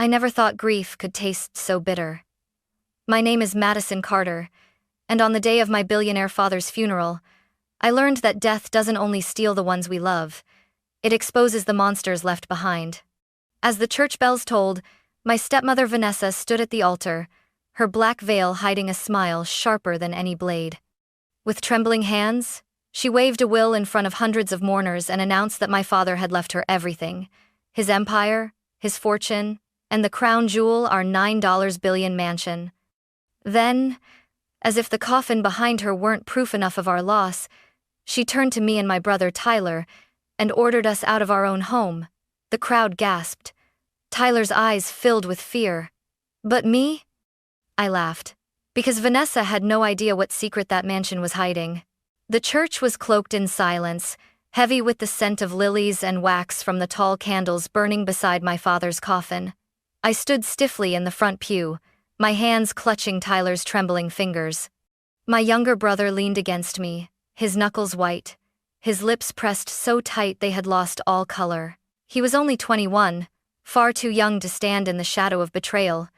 I never thought grief could taste so bitter. My name is Madison Carter, and on the day of my billionaire father's funeral, I learned that death doesn't only steal the ones we love, it exposes the monsters left behind. As the church bells tolled, my stepmother Vanessa stood at the altar, her black veil hiding a smile sharper than any blade. With trembling hands, she waved a will in front of hundreds of mourners and announced that my father had left her everything: his empire, his fortune, and the crown jewel, our $9 billion mansion. Then, as if the coffin behind her weren't proof enough of our loss, she turned to me and my brother Tyler and ordered us out of our own home. The crowd gasped. Tyler's eyes filled with fear. But me? I laughed, because Vanessa had no idea what secret that mansion was hiding. The church was cloaked in silence, heavy with the scent of lilies and wax from the tall candles burning beside my father's coffin. I stood stiffly in the front pew, my hands clutching Tyler's trembling fingers. My younger brother leaned against me, his knuckles white, his lips pressed so tight they had lost all color. He was only 21, far too young to stand in the shadow of betrayal,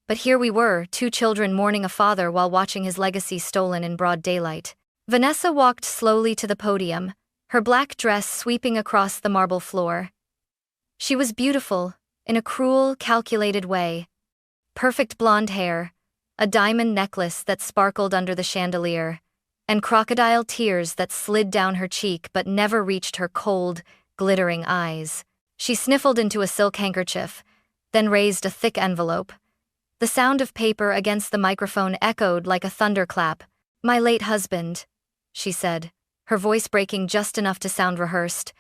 but here we were, two children mourning a father while watching his legacy stolen in broad daylight. Vanessa walked slowly to the podium, her black dress sweeping across the marble floor. She was beautiful, in a cruel, calculated way. Perfect blonde hair, a diamond necklace that sparkled under the chandelier, and crocodile tears that slid down her cheek but never reached her cold, glittering eyes. She sniffled into a silk handkerchief, then raised a thick envelope. The sound of paper against the microphone echoed like a thunderclap. "My late husband," she said, her voice breaking just enough to sound rehearsed,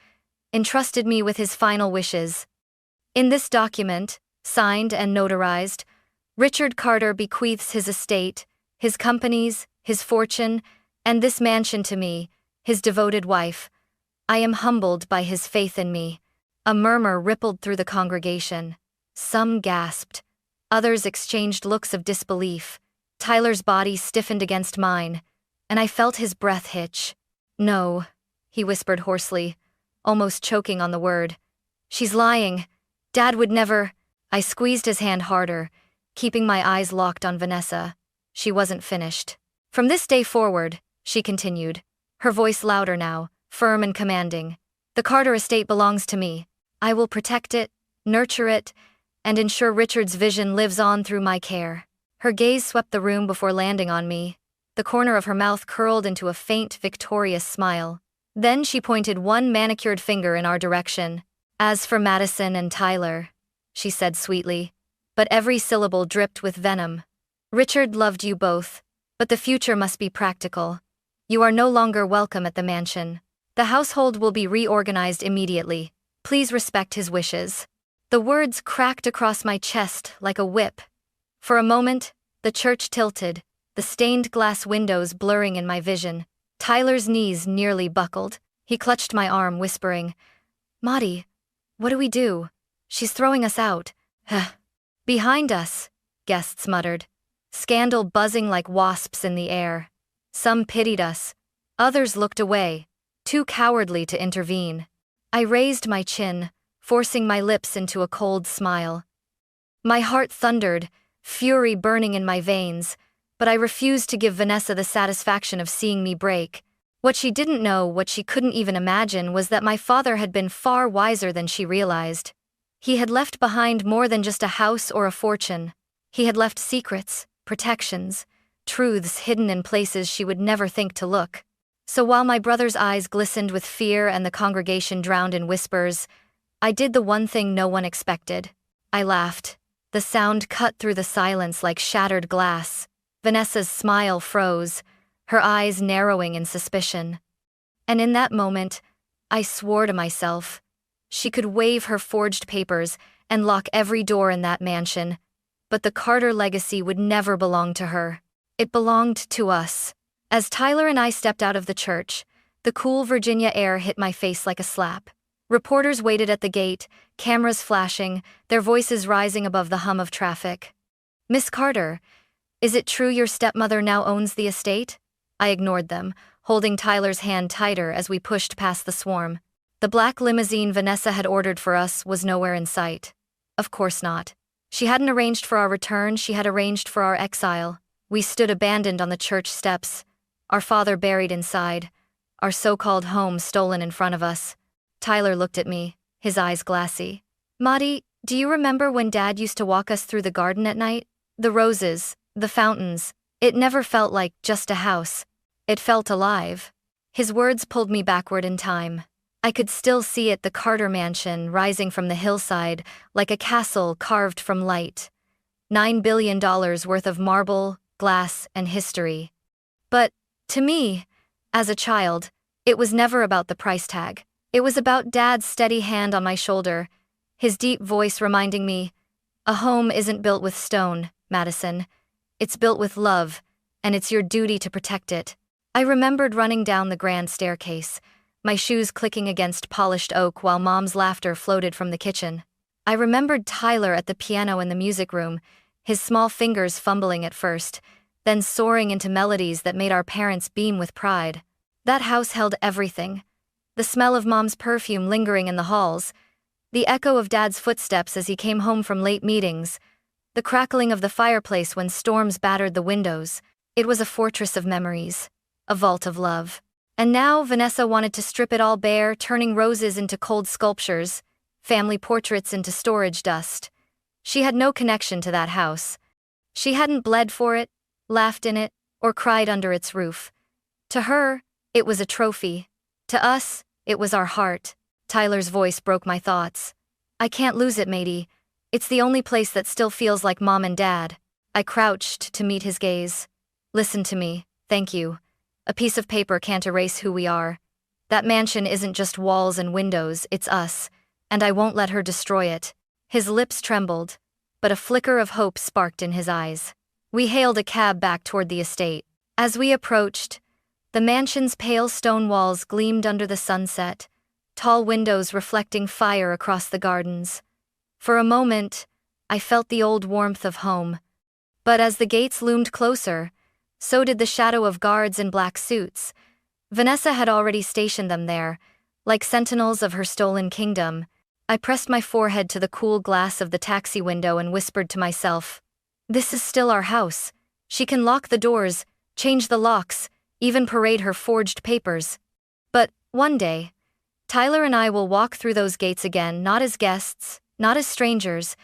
"entrusted me with his final wishes. In this document, signed and notarized, Richard Carter bequeaths his estate, his companies, his fortune, and this mansion to me, his devoted wife. I am humbled by his faith in me." A murmur rippled through the congregation. Some gasped. Others exchanged looks of disbelief. Tyler's body stiffened against mine, and I felt his breath hitch. "No," he whispered hoarsely, almost choking on the word. "She's lying. Dad would never." I squeezed his hand harder, keeping my eyes locked on Vanessa. She wasn't finished. "From this day forward," she continued, her voice louder now, firm and commanding, "the Carter estate belongs to me. I will protect it, nurture it, and ensure Richard's vision lives on through my care." Her gaze swept the room before landing on me. The corner of her mouth curled into a faint, victorious smile. Then she pointed one manicured finger in our direction. "As for Madison and Tyler," she said sweetly, but every syllable dripped with venom, "Richard loved you both, but the future must be practical. You are no longer welcome at the mansion. The household will be reorganized immediately. Please respect his wishes." The words cracked across my chest like a whip. For a moment, the church tilted, the stained glass windows blurring in my vision. Tyler's knees nearly buckled. He clutched my arm, whispering, "Maudie, what do we do? She's throwing us out." "Behind us," guests muttered, scandal buzzing like wasps in the air. Some pitied us, others looked away, too cowardly to intervene. I raised my chin, forcing my lips into a cold smile. My heart thundered, fury burning in my veins, but I refused to give Vanessa the satisfaction of seeing me break. What she didn't know, what she couldn't even imagine, was that my father had been far wiser than she realized. He had left behind more than just a house or a fortune. He had left secrets, protections, truths hidden in places she would never think to look. So while my brother's eyes glistened with fear and the congregation drowned in whispers, I did the one thing no one expected. I laughed. The sound cut through the silence like shattered glass. Vanessa's smile froze, her eyes narrowing in suspicion. And in that moment, I swore to myself, she could wave her forged papers and lock every door in that mansion, but the Carter legacy would never belong to her. It belonged to us. As Tyler and I stepped out of the church, the cool Virginia air hit my face like a slap. Reporters waited at the gate, cameras flashing, their voices rising above the hum of traffic. "Miss Carter, is it true your stepmother now owns the estate?" I ignored them, holding Tyler's hand tighter as we pushed past the swarm. The black limousine Vanessa had ordered for us was nowhere in sight. Of course not. She hadn't arranged for our return, she had arranged for our exile. We stood abandoned on the church steps, our father buried inside, our so-called home stolen in front of us. Tyler looked at me, his eyes glassy. Maddie, do you remember when Dad used to walk us through the garden at night? The roses, the fountains. It never felt like just a house. It felt alive. His words pulled me backward in time. I could still see it, the Carter mansion rising from the hillside like a castle carved from light. $9 billion worth of marble, glass, and history. But, to me, as a child, it was never about the price tag. It was about Dad's steady hand on my shoulder, his deep voice reminding me, a home isn't built with stone, Madison. It's built with love, and it's your duty to protect it. I remembered running down the grand staircase, my shoes clicking against polished oak while Mom's laughter floated from the kitchen. I remembered Tyler at the piano in the music room, his small fingers fumbling at first, then soaring into melodies that made our parents beam with pride. That house held everything. The smell of Mom's perfume lingering in the halls, the echo of Dad's footsteps as he came home from late meetings, the crackling of the fireplace when storms battered the windows. It was a fortress of memories, a vault of love. And now Vanessa wanted to strip it all bare, turning roses into cold sculptures, family portraits into storage dust. She had no connection to that house. She hadn't bled for it, laughed in it, or cried under its roof. To her, it was a trophy. To us, it was our heart. Tyler's voice broke my thoughts. I can't lose it, matey. It's the only place that still feels like Mom and Dad. I crouched to meet his gaze. Listen to me, thank you. A piece of paper can't erase who we are. That mansion isn't just walls and windows, it's us, and I won't let her destroy it. His lips trembled, but a flicker of hope sparked in his eyes. We hailed a cab back toward the estate. As we approached, the mansion's pale stone walls gleamed under the sunset, tall windows reflecting fire across the gardens. For a moment, I felt the old warmth of home. But as the gates loomed closer, so did the shadow of guards in black suits. Vanessa had already stationed them there, like sentinels of her stolen kingdom. I pressed my forehead to the cool glass of the taxi window and whispered to myself, this is still our house. She can lock the doors, change the locks, even parade her forged papers. But, one day, Tyler and I will walk through those gates again, not as guests, not as strangers,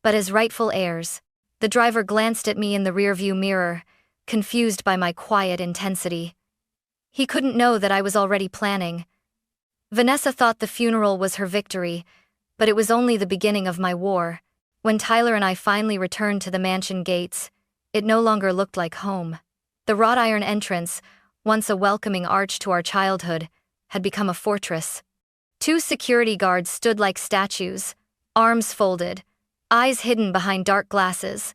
but as rightful heirs. The driver glanced at me in the rearview mirror, confused by my quiet intensity. He couldn't know that I was already planning. Vanessa thought the funeral was her victory, but it was only the beginning of my war. When Tyler and I finally returned to the mansion gates, it no longer looked like home. The wrought iron entrance, once a welcoming arch to our childhood, had become a fortress. 2 security guards stood like statues, arms folded, eyes hidden behind dark glasses.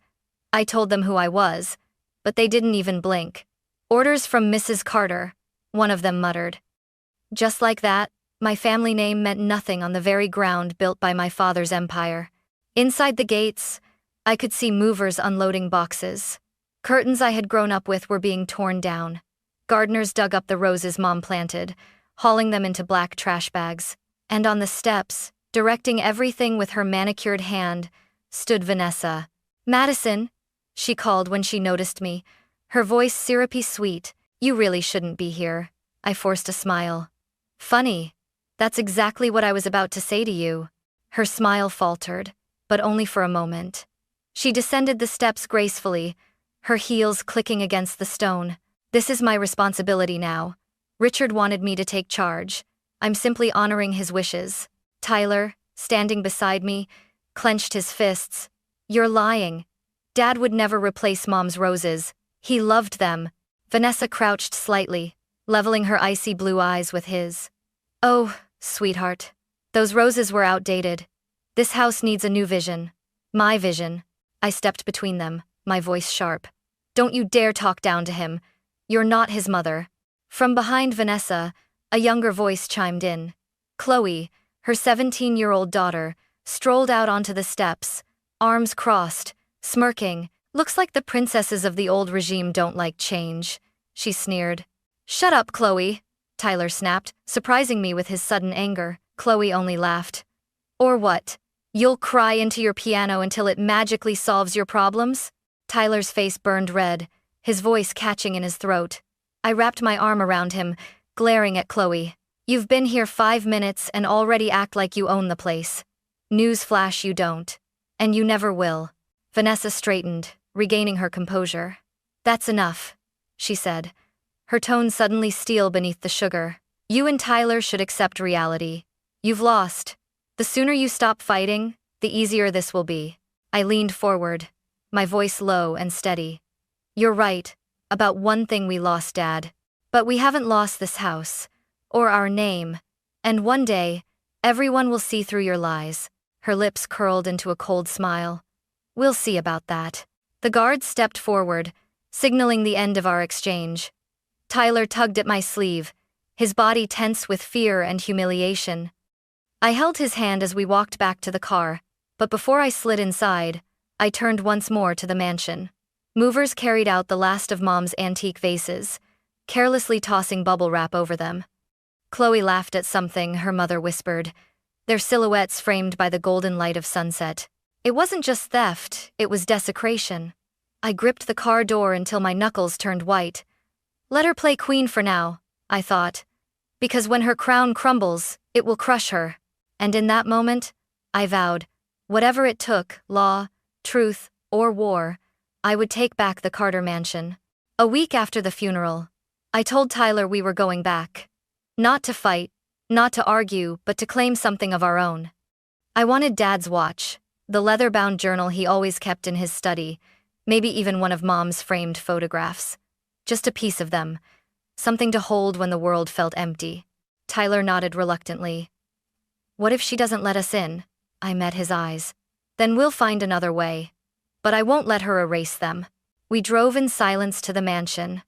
I told them who I was, but they didn't even blink. Orders from Mrs. Carter, one of them muttered. Just like that, my family name meant nothing on the very ground built by my father's empire. Inside the gates, I could see movers unloading boxes. Curtains I had grown up with were being torn down. Gardeners dug up the roses Mom planted, hauling them into black trash bags. And on the steps, directing everything with her manicured hand, stood Vanessa. Madison, she called when she noticed me, her voice syrupy sweet. You really shouldn't be here. I forced a smile. Funny. That's exactly what I was about to say to you. Her smile faltered, but only for a moment. She descended the steps gracefully, her heels clicking against the stone. This is my responsibility now. Richard wanted me to take charge. I'm simply honoring his wishes. Tyler, standing beside me, clenched his fists. You're lying. Dad would never replace Mom's roses. He loved them. Vanessa crouched slightly, leveling her icy blue eyes with his. Oh, sweetheart. Those roses were outdated. This house needs a new vision. My vision. I stepped between them, my voice sharp. Don't you dare talk down to him. You're not his mother. From behind Vanessa, a younger voice chimed in. Chloe, her 17-year-old daughter, strolled out onto the steps, arms crossed, smirking. Looks like the princesses of the old regime don't like change, she sneered. Shut up, Chloe, Tyler snapped, surprising me with his sudden anger. Chloe only laughed. Or what? You'll cry into your piano until it magically solves your problems? Tyler's face burned red, his voice catching in his throat. I wrapped my arm around him, glaring at Chloe. You've been here 5 minutes and already act like you own the place. Newsflash, you don't. And you never will. Vanessa straightened, regaining her composure. That's enough, she said, her tone suddenly steel beneath the sugar. You and Tyler should accept reality. You've lost. The sooner you stop fighting, the easier this will be. I leaned forward, my voice low and steady. You're right, about one thing we lost, Dad. But we haven't lost this house, or our name, and one day, everyone will see through your lies. Her lips curled into a cold smile. We'll see about that. The guard stepped forward, signaling the end of our exchange. Tyler tugged at my sleeve, his body tense with fear and humiliation. I held his hand as we walked back to the car, but before I slid inside, I turned once more to the mansion. Movers carried out the last of Mom's antique vases, carelessly tossing bubble wrap over them. Chloe laughed at something her mother whispered, their silhouettes framed by the golden light of sunset. It wasn't just theft, it was desecration. I gripped the car door until my knuckles turned white. Let her play queen for now, I thought, because when her crown crumbles, it will crush her. And in that moment, I vowed, whatever it took, law, truth, or war, I would take back the Carter mansion. A week after the funeral, I told Tyler we were going back. Not to fight, not to argue, but to claim something of our own. I wanted Dad's watch, the leather-bound journal he always kept in his study, maybe even one of Mom's framed photographs. Just a piece of them, something to hold when the world felt empty. Tyler nodded reluctantly. What if she doesn't let us in? I met his eyes. Then we'll find another way. But I won't let her erase them. We drove in silence to the mansion.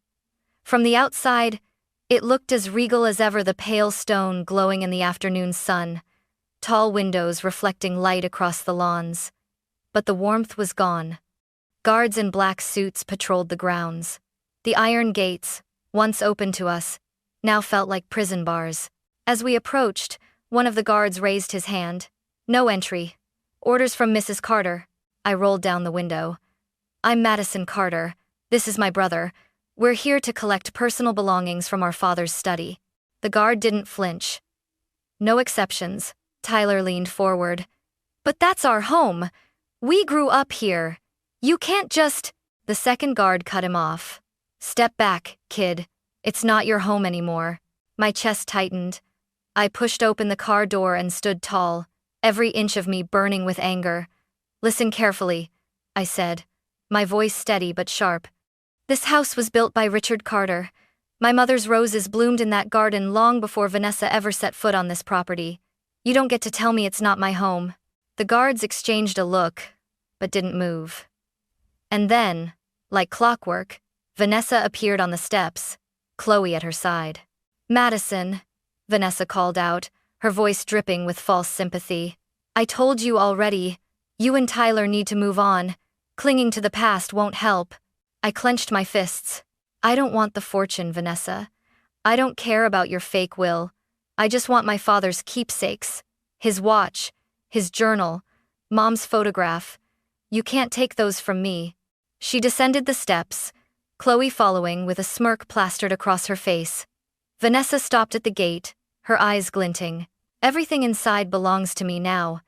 From the outside, it looked as regal as ever, the pale stone glowing in the afternoon sun, tall windows reflecting light across the lawns. But the warmth was gone. Guards in black suits patrolled the grounds. The iron gates, once open to us, now felt like prison bars. As we approached, one of the guards raised his hand. No entry. Orders from Mrs. Carter. I rolled down the window. I'm Madison Carter. This is my brother. We're here to collect personal belongings from our father's study. The guard didn't flinch. No exceptions. Tyler leaned forward. But that's our home. We grew up here. You can't just... The second guard cut him off. Step back, kid. It's not your home anymore. My chest tightened. I pushed open the car door and stood tall, every inch of me burning with anger. Listen carefully, I said, my voice steady but sharp. This house was built by Richard Carter. My mother's roses bloomed in that garden long before Vanessa ever set foot on this property. You don't get to tell me it's not my home. The guards exchanged a look, but didn't move. And then, like clockwork, Vanessa appeared on the steps, Chloe at her side. Madison, Vanessa called out, her voice dripping with false sympathy. I told you already. You and Tyler need to move on. Clinging to the past won't help. I clenched my fists. I don't want the fortune, Vanessa. I don't care about your fake will. I just want my father's keepsakes. His watch, his journal, Mom's photograph. You can't take those from me. She descended the steps, Chloe following with a smirk plastered across her face. Vanessa stopped at the gate, her eyes glinting. Everything inside belongs to me now.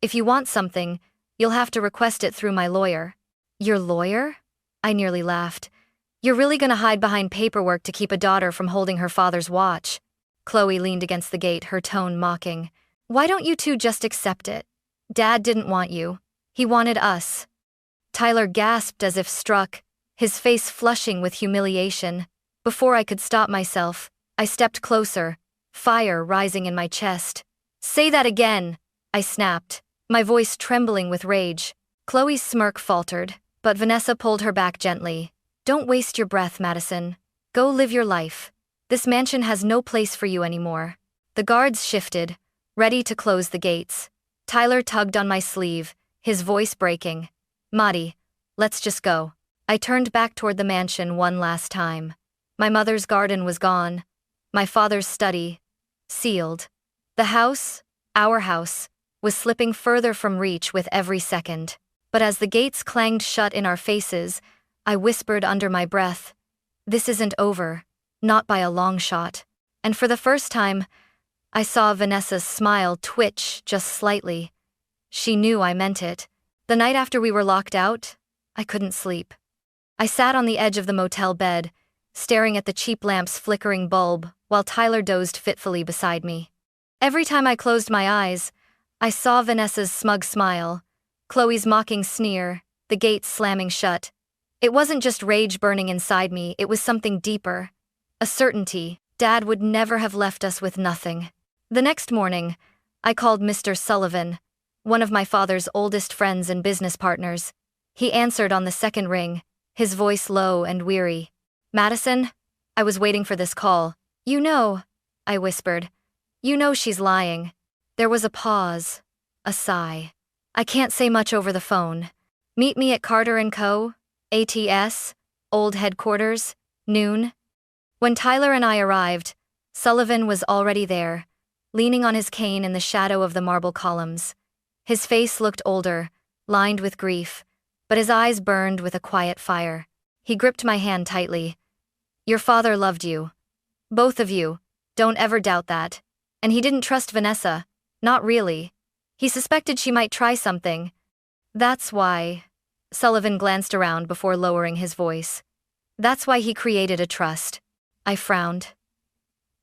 If you want something, you'll have to request it through my lawyer. Your lawyer? I nearly laughed. You're really gonna hide behind paperwork to keep a daughter from holding her father's watch? Chloe leaned against the gate, her tone mocking. Why don't you two just accept it? Dad didn't want you. He wanted us. Tyler gasped as if struck, his face flushing with humiliation. Before I could stop myself, I stepped closer, fire rising in my chest. Say that again, I snapped, my voice trembling with rage. Chloe's smirk faltered, but Vanessa pulled her back gently. Don't waste your breath, Madison. Go live your life. This mansion has no place for you anymore. The guards shifted, ready to close the gates. Tyler tugged on my sleeve, his voice breaking. Maddie, let's just go. I turned back toward the mansion one last time. My mother's garden was gone. My father's study, sealed. The house, our house, was slipping further from reach with every second. But as the gates clanged shut in our faces, I whispered under my breath, "This isn't over, not by a long shot." And for the first time, I saw Vanessa's smile twitch just slightly. She knew I meant it. The night after we were locked out, I couldn't sleep. I sat on the edge of the motel bed, staring at the cheap lamp's flickering bulb, while Tyler dozed fitfully beside me. Every time I closed my eyes, I saw Vanessa's smug smile, Chloe's mocking sneer, the gates slamming shut. It wasn't just rage burning inside me, it was something deeper. A certainty, Dad would never have left us with nothing. The next morning, I called Mr. Sullivan, one of my father's oldest friends and business partners. He answered on the second ring, his voice low and weary. "Madison, I was waiting for this call. You know," I whispered. "You know she's lying." There was a pause, a sigh. "I can't say much over the phone. Meet me at Carter & Co., ATS, old headquarters, noon." When Tyler and I arrived, Sullivan was already there, leaning on his cane in the shadow of the marble columns. His face looked older, lined with grief, but his eyes burned with a quiet fire. He gripped my hand tightly. "Your father loved you. Both of you. Don't ever doubt that. And he didn't trust Vanessa. Not really. He suspected she might try something. That's why..." Sullivan glanced around before lowering his voice. "That's why he created a trust." I frowned.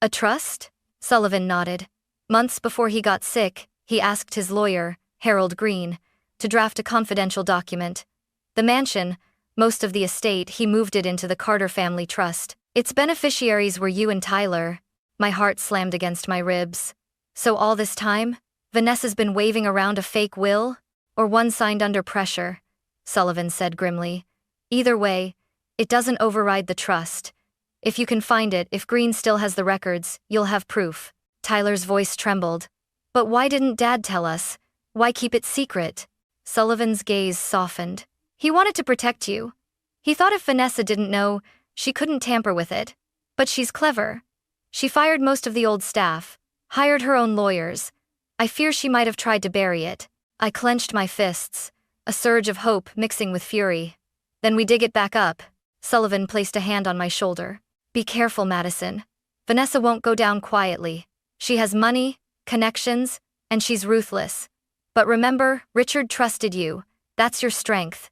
"A trust?" Sullivan nodded. "Months before he got sick, he asked his lawyer, Harold Green, to draft a confidential document. The mansion, most of the estate, he moved it into the Carter family trust. Its beneficiaries were you and Tyler." My heart slammed against my ribs. "So all this time, Vanessa's been waving around a fake will? Or one signed under pressure?" Sullivan said grimly. "Either way, it doesn't override the trust. If you can find it, if Green still has the records, you'll have proof." Tyler's voice trembled. "But why didn't Dad tell us? Why keep it secret?" Sullivan's gaze softened. "He wanted to protect you. He thought if Vanessa didn't know, she couldn't tamper with it. But she's clever. She fired most of the old staff, hired her own lawyers. I fear she might have tried to bury it." I clenched my fists, a surge of hope mixing with fury. "Then we dig it back up." Sullivan placed a hand on my shoulder. "Be careful, Madison. Vanessa won't go down quietly. She has money, connections, and she's ruthless. But remember, Richard trusted you. That's your strength."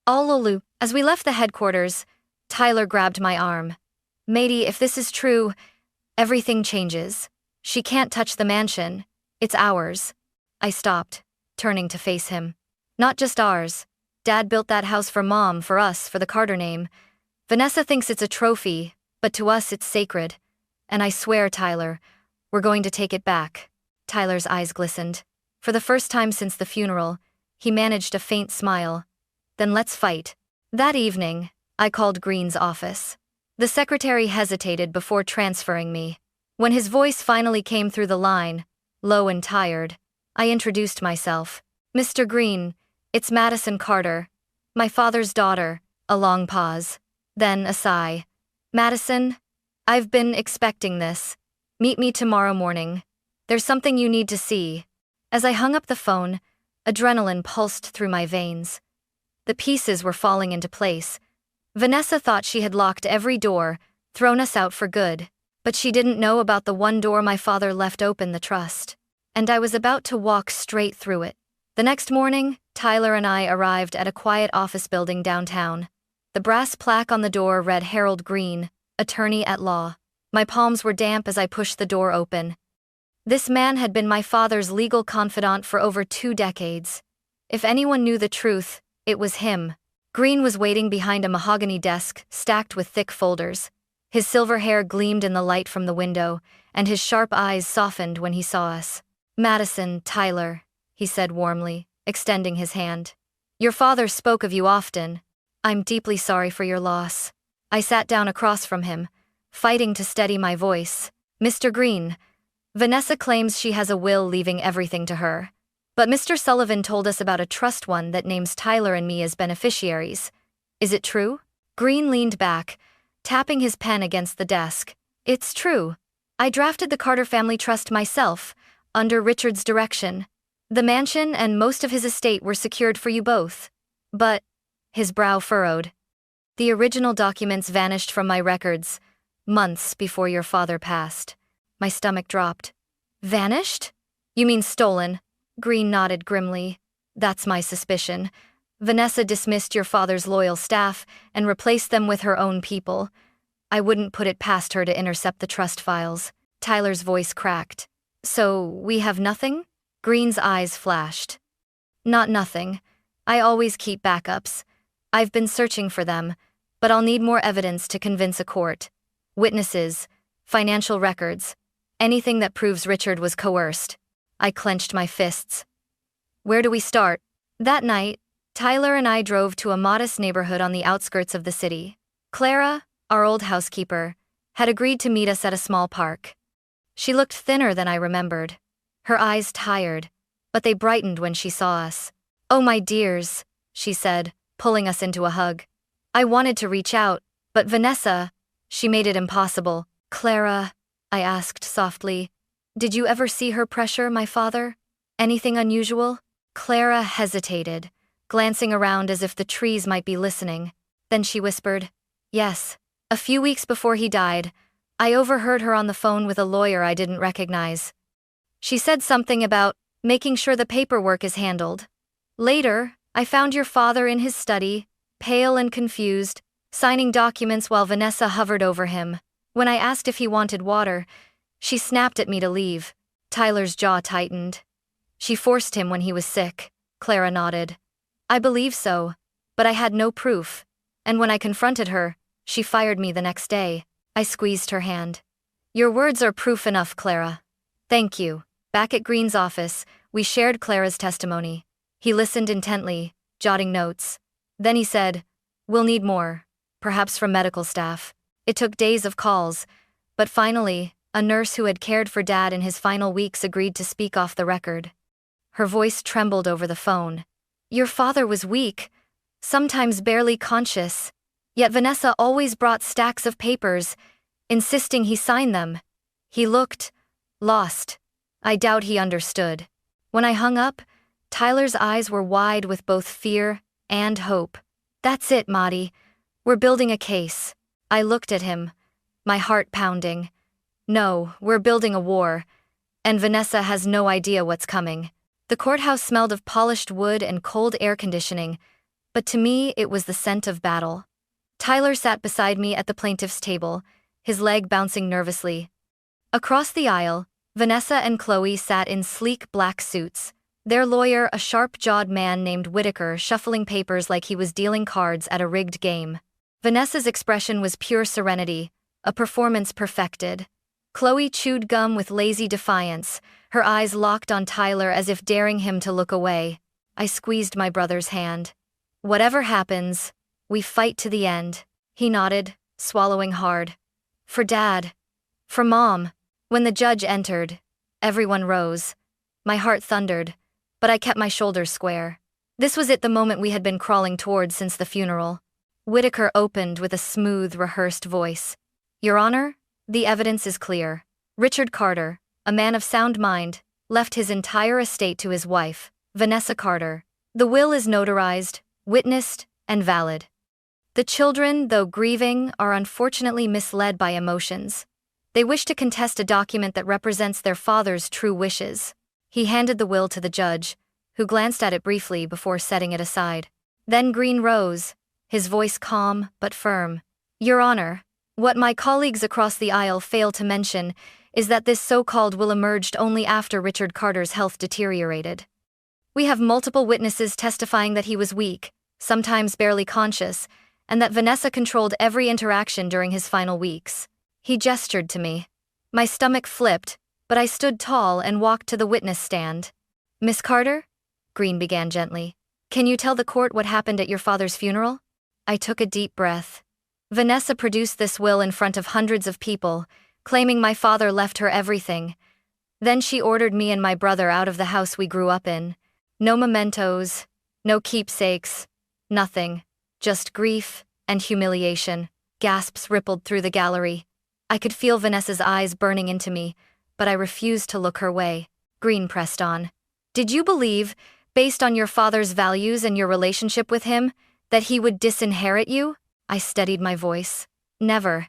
All as we left the headquarters, Tyler grabbed my arm. "Matey, if this is true, everything changes. She can't touch the mansion. It's ours." I stopped, turning to face him. "Not just ours. Dad built that house for Mom, for us, for the Carter name. Vanessa thinks it's a trophy, but to us it's sacred. And I swear, Tyler, we're going to take it back." Tyler's eyes glistened. For the first time since the funeral, he managed a faint smile. "Then let's fight." That evening, I called Green's office. The secretary hesitated before transferring me. When his voice finally came through the line, low and tired, I introduced myself. "Mr. Green, it's Madison Carter, my father's daughter." A long pause. Then a sigh. "Madison, I've been expecting this. Meet me tomorrow morning. There's something you need to see." As I hung up the phone, adrenaline pulsed through my veins. The pieces were falling into place. Vanessa thought she had locked every door, thrown us out for good. But she didn't know about the one door my father left open, the trust. And I was about to walk straight through it. The next morning, Tyler and I arrived at a quiet office building downtown. The brass plaque on the door read Harold Green, attorney at law. My palms were damp as I pushed the door open. This man had been my father's legal confidant for over 2 decades. If anyone knew the truth, it was him. Green was waiting behind a mahogany desk stacked with thick folders. His silver hair gleamed in the light from the window, and his sharp eyes softened when he saw us. "Madison, Tyler," he said warmly, extending his hand. "Your father spoke of you often. I'm deeply sorry for your loss." I sat down across from him, fighting to steady my voice. "Mr. Green, Vanessa claims she has a will leaving everything to her. But Mr. Sullivan told us about a trust one that names Tyler and me as beneficiaries. Is it true?" Green leaned back, tapping his pen against the desk. "It's true. I drafted the Carter family trust myself, under Richard's direction. The mansion and most of his estate were secured for you both. But, his brow furrowed. The original documents vanished from my records, months before your father passed. My stomach dropped. Vanished? You mean stolen? Green nodded grimly. That's my suspicion. Vanessa dismissed your father's loyal staff and replaced them with her own people. I wouldn't put it past her to intercept the trust files. Tyler's voice cracked. So, we have nothing? Green's eyes flashed. Not nothing. I always keep backups. I've been searching for them, but I'll need more evidence to convince a court. Witnesses, financial records, anything that proves Richard was coerced. I clenched my fists. Where do we start? That night, Tyler and I drove to a modest neighborhood on the outskirts of the city. Clara, our old housekeeper, had agreed to meet us at a small park. She looked thinner than I remembered. Her eyes tired, but they brightened when she saw us. Oh, my dears, she said, pulling us into a hug. I wanted to reach out, but Vanessa, she made it impossible. Clara, I asked softly, did you ever see her pressure my father? Anything unusual? Clara hesitated, glancing around as if the trees might be listening. Then she whispered, yes. A few weeks before he died, I overheard her on the phone with a lawyer I didn't recognize. She said something about making sure the paperwork is handled. Later, I found your father in his study, pale and confused, signing documents while Vanessa hovered over him. When I asked if he wanted water, she snapped at me to leave. Tyler's jaw tightened. She forced him when he was sick. Clara nodded. I believe so, but I had no proof, and when I confronted her, she fired me the next day. I squeezed her hand. Your words are proof enough, Clara. Thank you. Back at Green's office, we shared Clara's testimony. He listened intently, jotting notes. Then he said, we'll need more, perhaps from medical staff. It took days of calls, but finally, a nurse who had cared for Dad in his final weeks agreed to speak off the record. Her voice trembled over the phone. Your father was weak, sometimes barely conscious, yet Vanessa always brought stacks of papers, insisting he sign them. He looked lost. I doubt he understood. When I hung up, Tyler's eyes were wide with both fear and hope. That's it, Maddie. We're building a case. I looked at him, my heart pounding. No, we're building a war, and Vanessa has no idea what's coming. The courthouse smelled of polished wood and cold air conditioning, but to me it was the scent of battle. Tyler sat beside me at the plaintiff's table, his leg bouncing nervously. Across the aisle, Vanessa and Chloe sat in sleek black suits, their lawyer a sharp-jawed man named Whitaker shuffling papers like he was dealing cards at a rigged game. Vanessa's expression was pure serenity, a performance perfected. Chloe chewed gum with lazy defiance, her eyes locked on Tyler as if daring him to look away. I squeezed my brother's hand. Whatever happens, we fight to the end. He nodded, swallowing hard. For Dad. For Mom. When the judge entered, everyone rose. My heart thundered, but I kept my shoulders square. This was it, the moment we had been crawling towards since the funeral. Whitaker opened with a smooth, rehearsed voice. Your Honor, the evidence is clear. Richard Carter, a man of sound mind, left his entire estate to his wife, Vanessa Carter. The will is notarized, witnessed, and valid. The children, though grieving, are unfortunately misled by emotions. They wish to contest a document that represents their father's true wishes. He handed the will to the judge, who glanced at it briefly before setting it aside. Then Green rose, his voice calm but firm. Your Honor, what my colleagues across the aisle fail to mention is that this so-called will emerged only after Richard Carter's health deteriorated. We have multiple witnesses testifying that he was weak, sometimes barely conscious, and that Vanessa controlled every interaction during his final weeks. He gestured to me. My stomach flipped, but I stood tall and walked to the witness stand. Miss Carter? Green began gently. Can you tell the court what happened at your father's funeral? I took a deep breath. Vanessa produced this will in front of hundreds of people, claiming my father left her everything. Then she ordered me and my brother out of the house we grew up in. No mementos, no keepsakes, nothing. Just grief and humiliation. Gasps rippled through the gallery. I could feel Vanessa's eyes burning into me, but I refused to look her way. Green pressed on. Did you believe, based on your father's values and your relationship with him, that he would disinherit you? I steadied my voice. Never.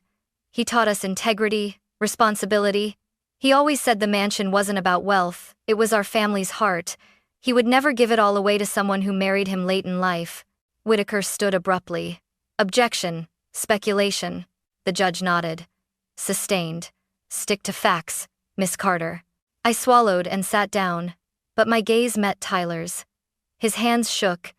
He taught us integrity, responsibility. He always said the mansion wasn't about wealth, it was our family's heart. He would never give it all away to someone who married him late in life. Whitaker stood abruptly. Objection. Speculation. The judge nodded. Sustained. Stick to facts, Miss Carter. I swallowed and sat down, but my gaze met Tyler's. His hands shook,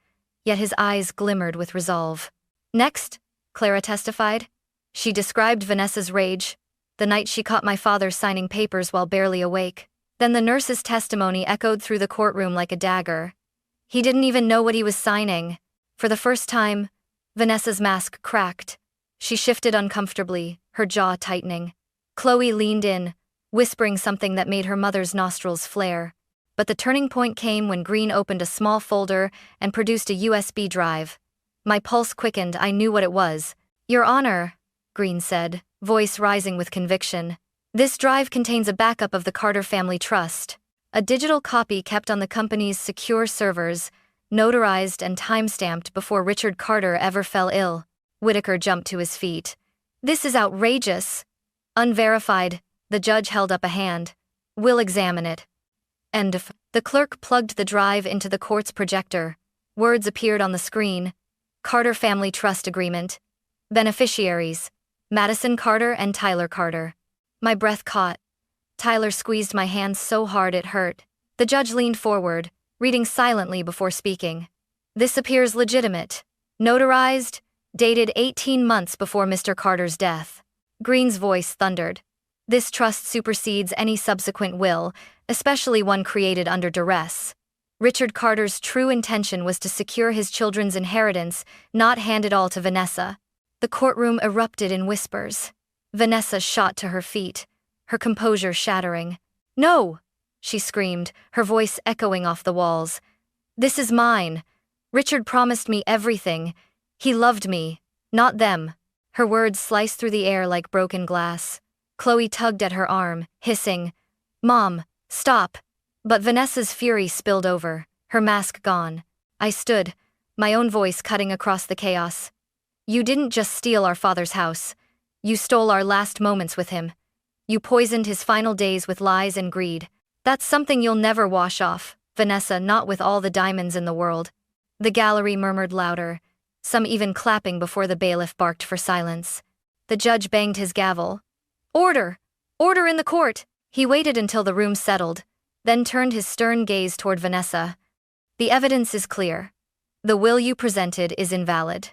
yet his eyes glimmered with resolve. Next, Clara testified. She described Vanessa's rage, the night she caught my father signing papers while barely awake. Then the nurse's testimony echoed through the courtroom like a dagger. He didn't even know what he was signing. For the first time, Vanessa's mask cracked. She shifted uncomfortably, her jaw tightening. Chloe leaned in, whispering something that made her mother's nostrils flare. But the turning point came when Green opened a small folder and produced a USB drive. My pulse quickened, I knew what it was. Your Honor, Green said, voice rising with conviction. This drive contains a backup of the Carter Family Trust. A digital copy kept on the company's secure servers, notarized and time-stamped before Richard Carter ever fell ill. Whitaker jumped to his feet. This is outrageous. Unverified, the judge held up a hand. We'll examine it. End of. The clerk plugged the drive into the court's projector. Words appeared on the screen. Carter Family Trust Agreement. Beneficiaries. Madison Carter and Tyler Carter. My breath caught. Tyler squeezed my hand so hard it hurt. The judge leaned forward, reading silently before speaking. This appears legitimate. Notarized, dated 18 months before Mr. Carter's death. Green's voice thundered. This trust supersedes any subsequent will, especially one created under duress. Richard Carter's true intention was to secure his children's inheritance, not hand it all to Vanessa. The courtroom erupted in whispers. Vanessa shot to her feet, her composure shattering. No! She screamed, her voice echoing off the walls. This is mine. Richard promised me everything. He loved me, not them. Her words sliced through the air like broken glass. Chloe tugged at her arm, hissing, Mom, stop. But Vanessa's fury spilled over, her mask gone. I stood, my own voice cutting across the chaos. You didn't just steal our father's house. You stole our last moments with him. You poisoned his final days with lies and greed. That's something you'll never wash off, Vanessa, not with all the diamonds in the world. The gallery murmured louder, some even clapping before the bailiff barked for silence. The judge banged his gavel. Order! Order in the court! He waited until the room settled, then turned his stern gaze toward Vanessa. The evidence is clear. The will you presented is invalid.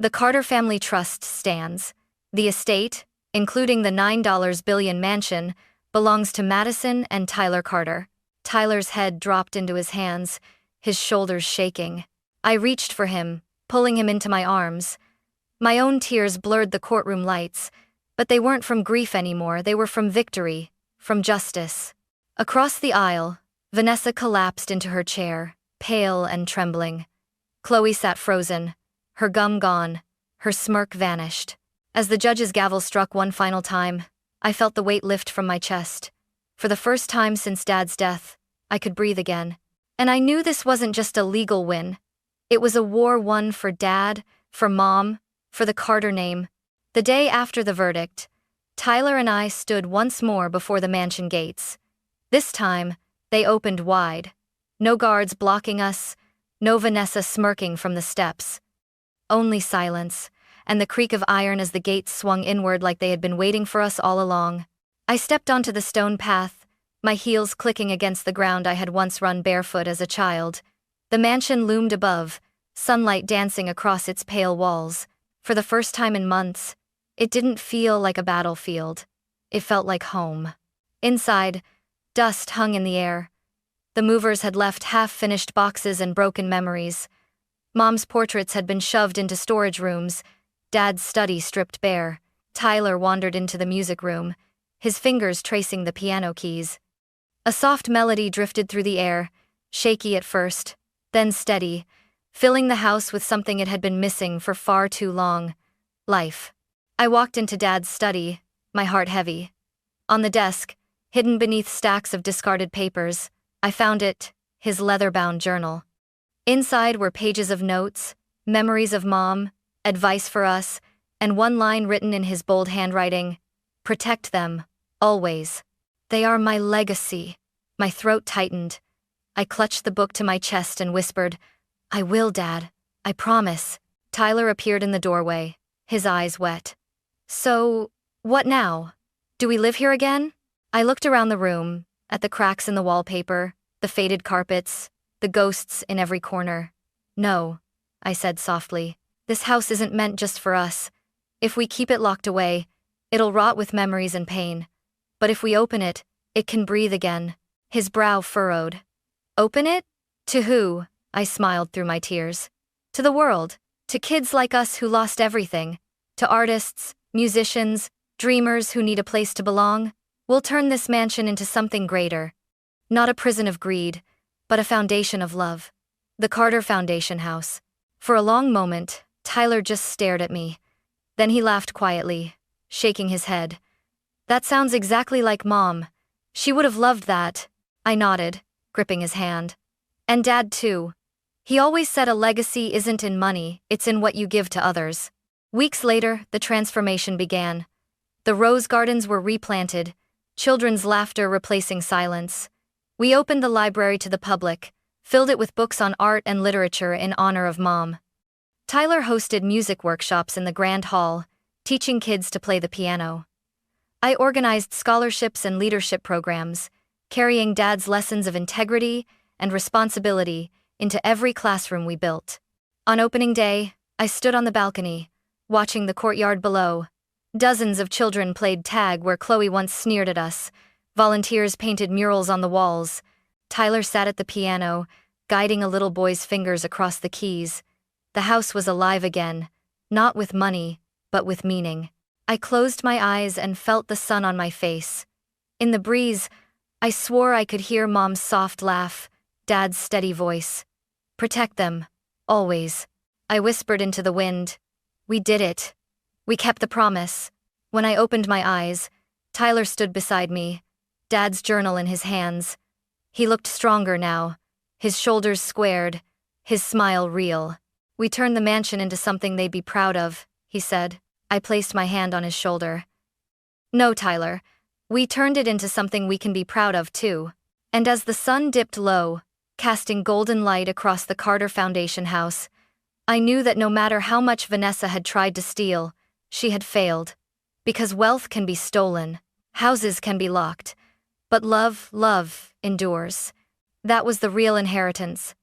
The Carter Family Trust stands. The estate, including the $9 billion mansion, belongs to Madison and Tyler Carter. Tyler's head dropped into his hands, his shoulders shaking. I reached for him, pulling him into my arms. My own tears blurred the courtroom lights, but they weren't from grief anymore, they were from victory, from justice. Across the aisle, Vanessa collapsed into her chair, pale and trembling. Chloe sat frozen, her gum gone, her smirk vanished. As the judge's gavel struck one final time, I felt the weight lift from my chest. For the first time since Dad's death, I could breathe again. And I knew this wasn't just a legal win. It was a war won for Dad, for Mom, for the Carter name. The day after the verdict, Tyler and I stood once more before the mansion gates. This time, they opened wide. No guards blocking us, no Vanessa smirking from the steps. Only silence, and the creak of iron as the gates swung inward like they had been waiting for us all along. I stepped onto the stone path, my heels clicking against the ground I had once run barefoot as a child. The mansion loomed above, sunlight dancing across its pale walls. For the first time in months, it didn't feel like a battlefield. It felt like home. Inside, dust hung in the air. The movers had left half-finished boxes and broken memories. Mom's portraits had been shoved into storage rooms, Dad's study stripped bare. Tyler wandered into the music room, his fingers tracing the piano keys. A soft melody drifted through the air, shaky at first, then steady, filling the house with something it had been missing for far too long: life. I walked into Dad's study, my heart heavy. On the desk, hidden beneath stacks of discarded papers, I found it, his leather-bound journal. Inside were pages of notes, memories of Mom, advice for us, and one line written in his bold handwriting: "Protect them, always. They are my legacy." My throat tightened. I clutched the book to my chest and whispered, "I will, Dad. I promise." Tyler appeared in the doorway, his eyes wet. "So, what now? Do we live here again?" I looked around the room, at the cracks in the wallpaper, the faded carpets, the ghosts in every corner. "No," I said softly. "This house isn't meant just for us. If we keep it locked away, it'll rot with memories and pain. But if we open it, it can breathe again." His brow furrowed. "Open it? To who?" I smiled through my tears. "To the world. To kids like us who lost everything. To artists, musicians, dreamers who need a place to belong. We'll turn this mansion into something greater. Not a prison of greed, but a foundation of love. The Carter Foundation House." For a long moment, Tyler just stared at me. Then he laughed quietly, shaking his head. "That sounds exactly like Mom. She would have loved that." I nodded, gripping his hand. "And Dad too. He always said a legacy isn't in money, it's in what you give to others." Weeks later, the transformation began. The rose gardens were replanted, children's laughter replacing silence. We opened the library to the public, filled it with books on art and literature in honor of Mom. Tyler hosted music workshops in the Grand Hall, teaching kids to play the piano. I organized scholarships and leadership programs, carrying Dad's lessons of integrity and responsibility into every classroom we built. On opening day, I stood on the balcony, watching the courtyard below. Dozens of children played tag where Chloe once sneered at us. Volunteers painted murals on the walls. Tyler sat at the piano, guiding a little boy's fingers across the keys. The house was alive again, not with money, but with meaning. I closed my eyes and felt the sun on my face. In the breeze, I swore I could hear Mom's soft laugh, Dad's steady voice. "Protect them, always." I whispered into the wind. We did it. We kept the promise. When I opened my eyes, Tyler stood beside me, Dad's journal in his hands. He looked stronger now, his shoulders squared, his smile real. "We turned the mansion into something they'd be proud of," he said. I placed my hand on his shoulder. "No, Tyler. We turned it into something we can be proud of, too." And as the sun dipped low, casting golden light across the Carter Foundation house, I knew that no matter how much Vanessa had tried to steal, she had failed. Because wealth can be stolen, houses can be locked, but love endures. That was the real inheritance,